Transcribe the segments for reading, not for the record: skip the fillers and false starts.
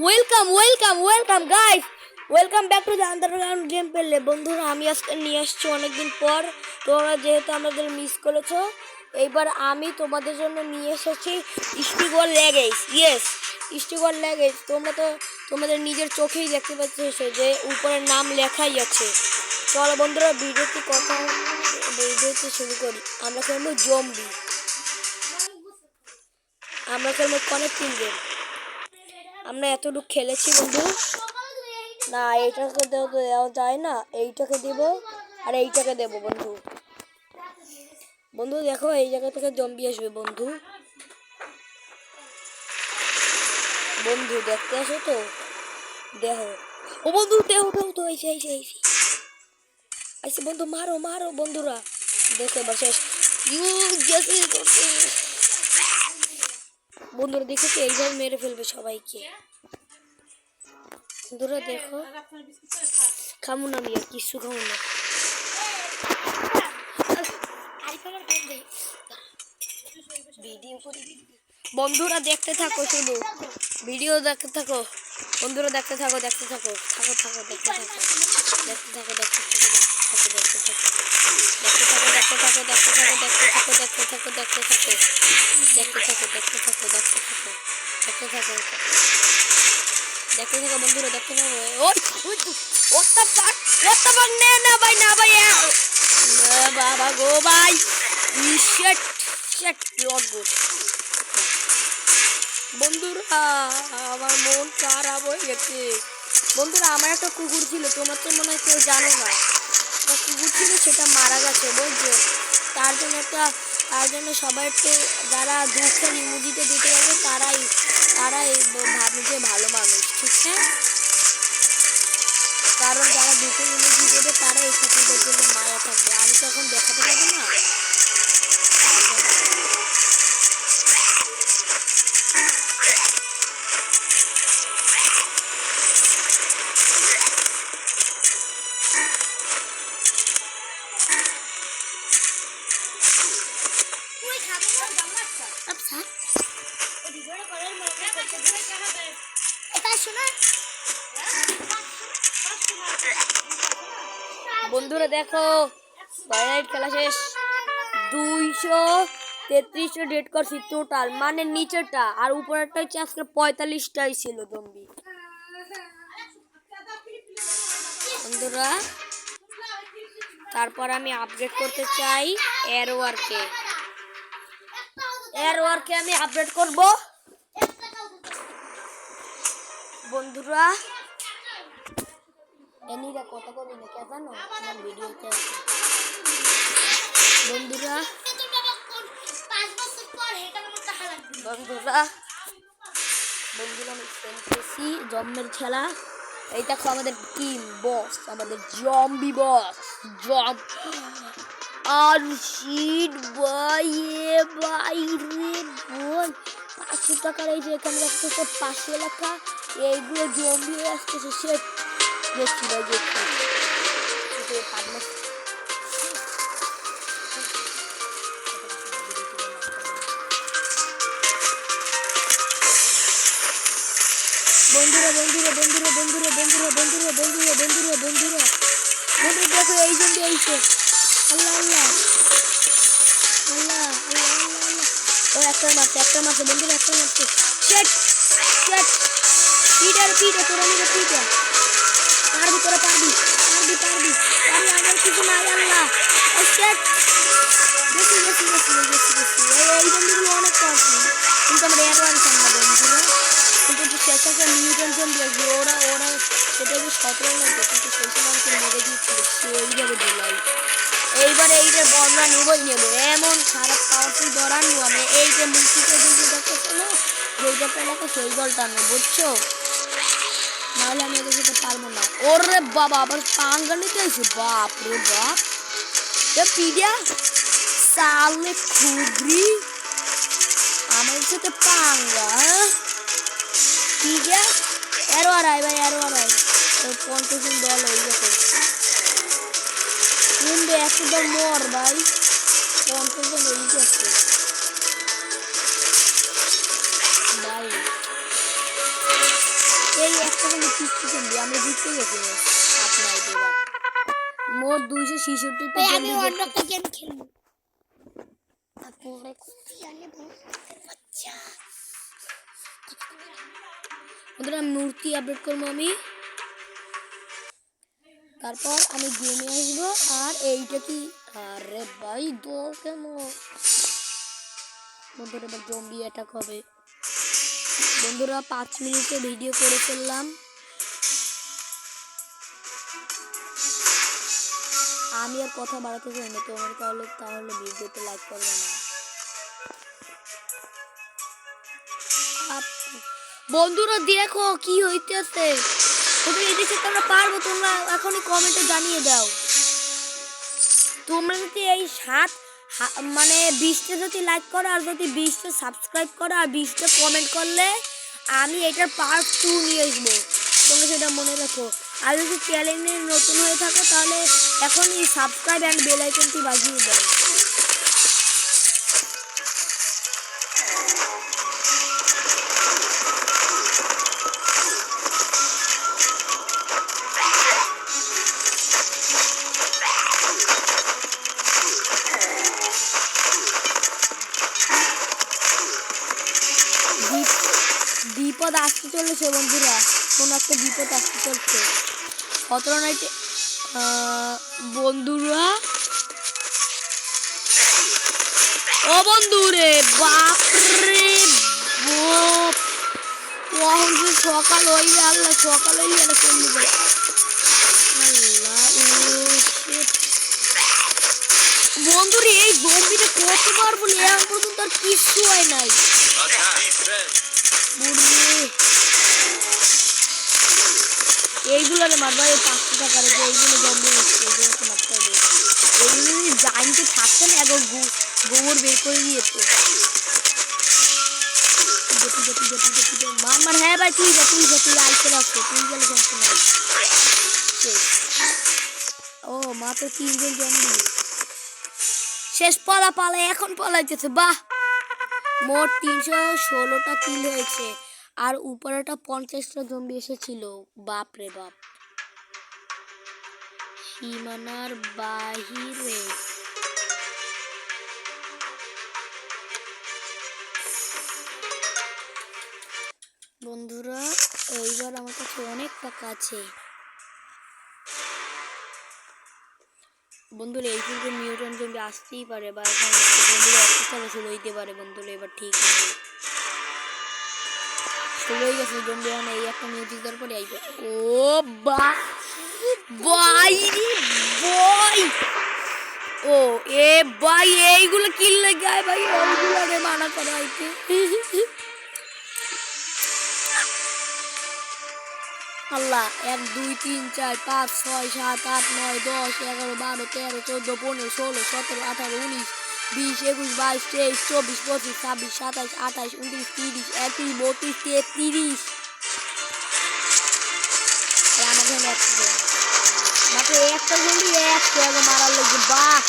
Welcome guys, welcome back to the underground game play. বন্ধুরা, আমি আজকে নিয়ে আসছি অনেকদিন পর। তোমরা যেহেতু আমাদের মিস করেছো, এইবার আমি তোমাদের জন্য নিয়ে এসেছি স্টিগর ল্যাগেজ। স্টিগর ল্যাগেজ তোমরা তো তোমাদের নিজের চোখেই দেখতে পাচ্ছ যে উপরে নাম লেখাই আছে। চলো বন্ধুরা, ভিডিওটি শুরু করি। আমরা খেলবো জম্বি, আমরা খেলবো কানেক্টিং গেম। আমরা এতটুকু খেলেছি বন্ধু। না, এইটাকে দেওয়া যায় না, এইটাকে দিব আর এইটাকে দেব বন্ধু। বন্ধু দেখো, এই জায়গা থেকে জম্বি আসবে বন্ধু। বন্ধু দেখতে আসো তো, দেখো। ও বন্ধু দেখো তো, আইসে বন্ধু, মারো বন্ধুরা। দেখো এবার শেষ। বন্ধুরা দেখেছি, এইভাবে মেরে ফেলবে সবাইকে। বন্ধুরা দেখো, খামু না, আমি আর কিছু খামু না। বন্ধুরা দেখতে থাকো, শুধু ভিডিও দেখতে থাকো। বন্ধুরা দেখতে থাকো, দেখতে থাকো। বন্ধুরা দেখতে থাকো। না ভাই বাবা গো ভাই। বন্ধুরা, আমার মন খারাপ হয়ে গেছে। বন্ধুরা, আমার একটা কুকুর ছিল, তোমার তো মনে হয় কেউ জানো না। কুকুর ছিল, সেটা মারা গেছে বলছো। তার জন্য সবাই একটু, যারা দুঃখের ইমোজিতে দিতে পারবে তারাই ভাবে যে ভালো মানুষ, ঠিক না? কারণ যারা দুঃখের ইমোজি দেবে তারা এই কুকুরদের জন্য মায়া থাকবে। আমি তো এখন দেখাতে পারবো না। বন্ধুরা দেখো, খেলা শেষ। 233 ডেট করছি টোটাল, মানে নিচেরটা আর উপরেরটা হচ্ছে আজকে 45টাই ছিল জম্বি। বন্ধুরা, তারপর আমি আপডেট করতে চাই এরওয়ারকে আমি আপডেট করব। বন্ধুরা, এনিরা কথা কবি না কে জানো, আমার ভিডিওতে আছে। বন্ধুরা আমি খেলতেছি জম্বের খেলা। এই দেখো আমাদের টিম বস, আমাদের জম্বি বস আর শিট ভাই রে বল। 500 টাকার এই যে এখানে রাখতেছে 500 লেখা, এইগুলো জম্বি হয়ে আসতেছে। সে দেখছি ভাই, বন্ধুরা দেখো, এই জন্য এইছে। আল্লাহ ও একটা মারছে বন্ধুরা, একটা মারছে। পিটা তোরা নিয়ে পিটা। তোরা পারবি। আমার কিছু নাই। আল্লাহ এই বন্ধুগুলো অনেক পারছি, কিন্তু আমরা এরওয়ান সামনা বন্ধুরা। কিন্তু শেষ একটা মিউটেন্ট জম্বি আসবে, ওরা সেটা যে 17 লাগবে, কিন্তু সেই সময় আমাকে মেরে দিয়েছিল। এইভাবে দিলাই, এইবারে এই যে বর্ণা নেব, এমন খারাপ পাওয়ারফুল ধরা নিব আমি। এই যে মুক্তিতে দেখতেছো না, যেই দলটা লাগে সেই দলটা আমি, বুঝছো? নাহলে আমি এদের যেতে পারবো না। ওরে বাবা, আবার পাঙ্গা নিতে আসি। বাপ রে বাপ, পিডিয়া সালে খুগরি আমার সাথে পাঙ্গা। পিডিয়া এরো আড়াই 50 জন দল হয়ে গেছে। কিন্তু একশো দল মর ভাই, 50 জন হয়ে গেছে ভাই। এই একটা কোনো কিস্তি জম্বি আমরা জিততে গেছি আপনার এবার মোট 266 ভাই আমি অন্য একটা গেম খেলবো তারপরে আচ্ছা ওদের মূর্তি আপডেট করবো আমি তারপর আমি গেমে আসবো আর এইটা কি আরে ভাই দোল কেন বন্ধুরা এবার জম্বি অ্যাটাক হবে বন্ধুরা 5 মিনিটে ভিডিও করে ফেললাম আমি আর কথা বাড়াতে চাই না তোমার তাহলে ভিডিওতে লাইক করবে না বন্ধুরা দেখো কি হইতেছে তোমরা এদিকে তোমরা পারবো তোমরা এখনই কমেন্টে জানিয়ে দাও তোমরা যদি এই 7 মানে 20টা যদি লাইক করো আর যদি 20টা সাবস্ক্রাইব করো আর 20টা কমেন্ট করলে আমি এটার পার্ট 2 নিয়ে আসবো তোমরা সেটা মনে রাখো আর যদি চ্যানেলে নতুন হয়ে থাকো তাহলে এখনই সাবস্ক্রাইব এন্ড বেল আইকনটি বাজিয়ে দাও বিপদ আসতে চলেছে বন্ধুরা কোন একটা বিপদ আসতে চলছে 17 নাইটে বন্ধুরা ও বন্ধুরে বাপরে বাপ সকাল হইলে আল্লাহ সকাল হইলে আল্লাহ চলে যায় বন্ধুরে এই জম্বিটা কতবার বলি এখন পর্যন্ত আর কিছু হয় নাই এইগুলো মারবা এই 500 টাকার এইগুলো জম্বি মারতে হবে এইগুলো যদি জানতে থাকতেন এখন গোবর বের করে দিয়েছে মার হ্যাঁ ভাই তুই আইসে রাখছো তুই গেলে সমস্যা নাই ও মাত্র 3 জন জম্বি শেষ পালা এখন পালাইতেছে বাহ মোট 316টা কিল হয়েছে আর উপরেটা 50টা জম্বি এসেছিল বাপ রে বাপ সীমানার বাহিরে বন্ধুরা এইবার আমার কাছে অনেক টাকা আছে বন্ধুরা এই কিন্তু মিউট্যান্ট জম্বি আসতেই পারে বা এখন বন্ধুরা অফিসারে শুরু হইতে পারে বন্ধুরা এবার ঠিক নেই শুরু হয়ে গেছে জম্বি এখন এই একটা মিউজিক দেওয়ার পরে আইবে ও ভাই ও এ ভাই এইগুলো কিনলে গায় ভাই ওইগুলো রে মানা করা হইতে আল্লাহ 1 2 3 4 5 6 7 8 9 10 11 12 13 14 15 16 17 18 19 20 21 22 23 24 25 26 27 28 29 30 31 32 33 আমাদের মাত্র একটা জম্বি একটা মারার লাগে বাহ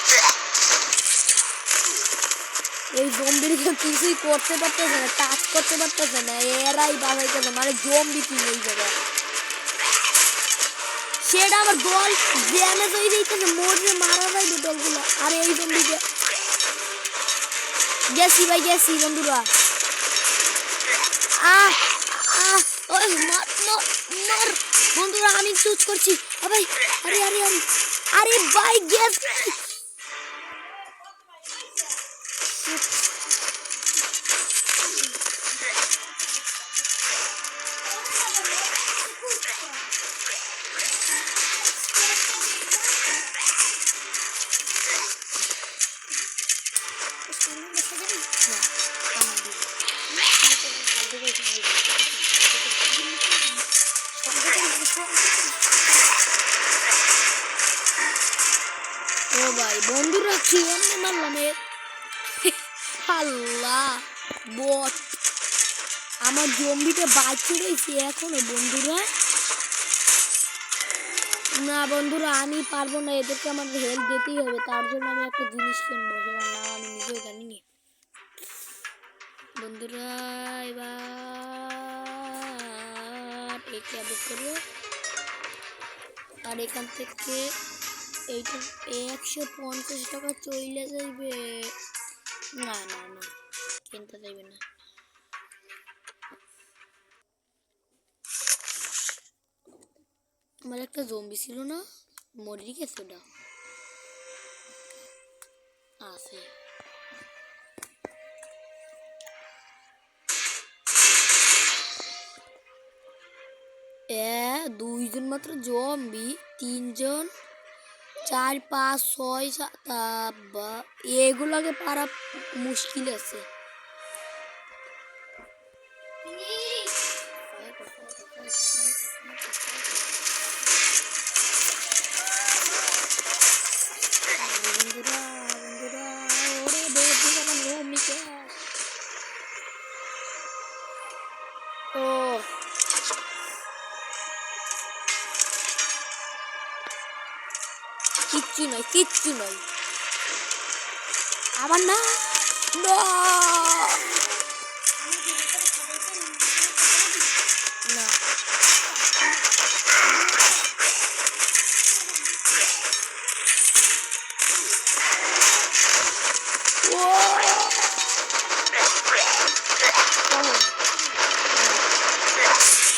এই জম্বিকে কিছুই করতে পারতেছে না টাচ করতে পারতেছে না এরাই বাঁচাইতেছে মানে জম্বি কি এই জায়গায় সেটা আমার দল ড্যামেজ হয়ে যাইতেছে মোড়ে মারা যায় দলগুলো আর এই জম্বিকে গেছি বন্ধুরা মার বন্ধুরা আমি চুজ করছি ভাই আরে ভাই গ্যাস ও ভাই বন্ধুরা কি এমনি মারলাম আল্লাহ বট আমার জম্বিটা বাঁচিয়ে রয়েছে এখনো বন্ধুরা না বন্ধুরা আমি পারবো না এদেরকে আমার হেল্প দিতেই হবে তার জন্য আমি একটা জিনিস কিনবো সেটা না আমি নিজেও জানি না বন্ধুরা এবার একে আপডেট করবো। আর এখান থেকে এইটা 150 টাকা চলে যাইবে। না না না, কিনতে যাইবে না। আমার একটা জম্বি ছিল না, মরে গেছে ওটা। আছে দুইজন মাত্র জম্বি, 3জন, 4 5 6 7 এগুলোকে পারা মুশকিল আছে। বন্ধুরা বন্ধুরা, ওরে বন্ধুরা, আমার জম্বিকে ও কিচ্ছু নয়, কিচ্ছু নয়। আবার না, না না। ও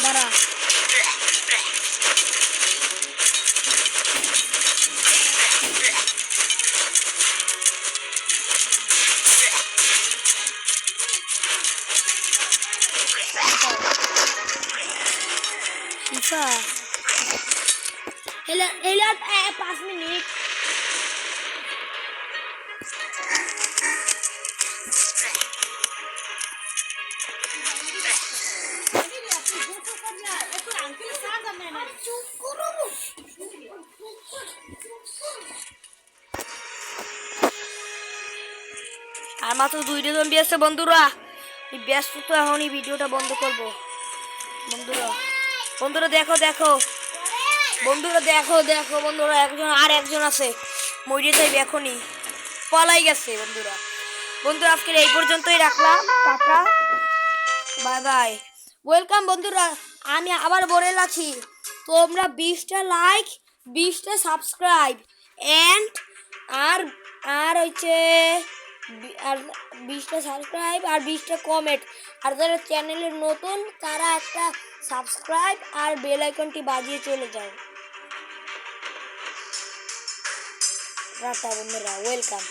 দাঁড়া, FIFA এলা এলা 5 মিনিট। আর মাত্র 2টা জম্বি আছে বন্ধুরা। ব্যস্ত তো, এখন এই ভিডিওটা বন্ধ করব। বন্ধুরা বন্ধুরা দেখো দেখো, বন্ধুরা দেখো দেখো, বন্ধুরা একজন আছে, মরে যাইবে এখনই, পলাই গেছে। বন্ধুরা বন্ধুরা আজকে এই পর্যন্তই রাখলাম, টাটা, বাই বাই, ওয়েলকাম। বন্ধুরা আমি আবার বলে রাখি, তোমরা 20টা লাইক, 20টা সাবস্ক্রাইব এন্ড আর আর হচ্ছে আর 20টা সাবস্ক্রাইব আর 20টা কমেন্ট। আর যারা চ্যানেলের নতুন তারা একটা সাবস্ক্রাইব আর বেল আইকনটি বাজিয়ে চলে যাও। টাটা বন্ধুরা, ওয়েলকাম।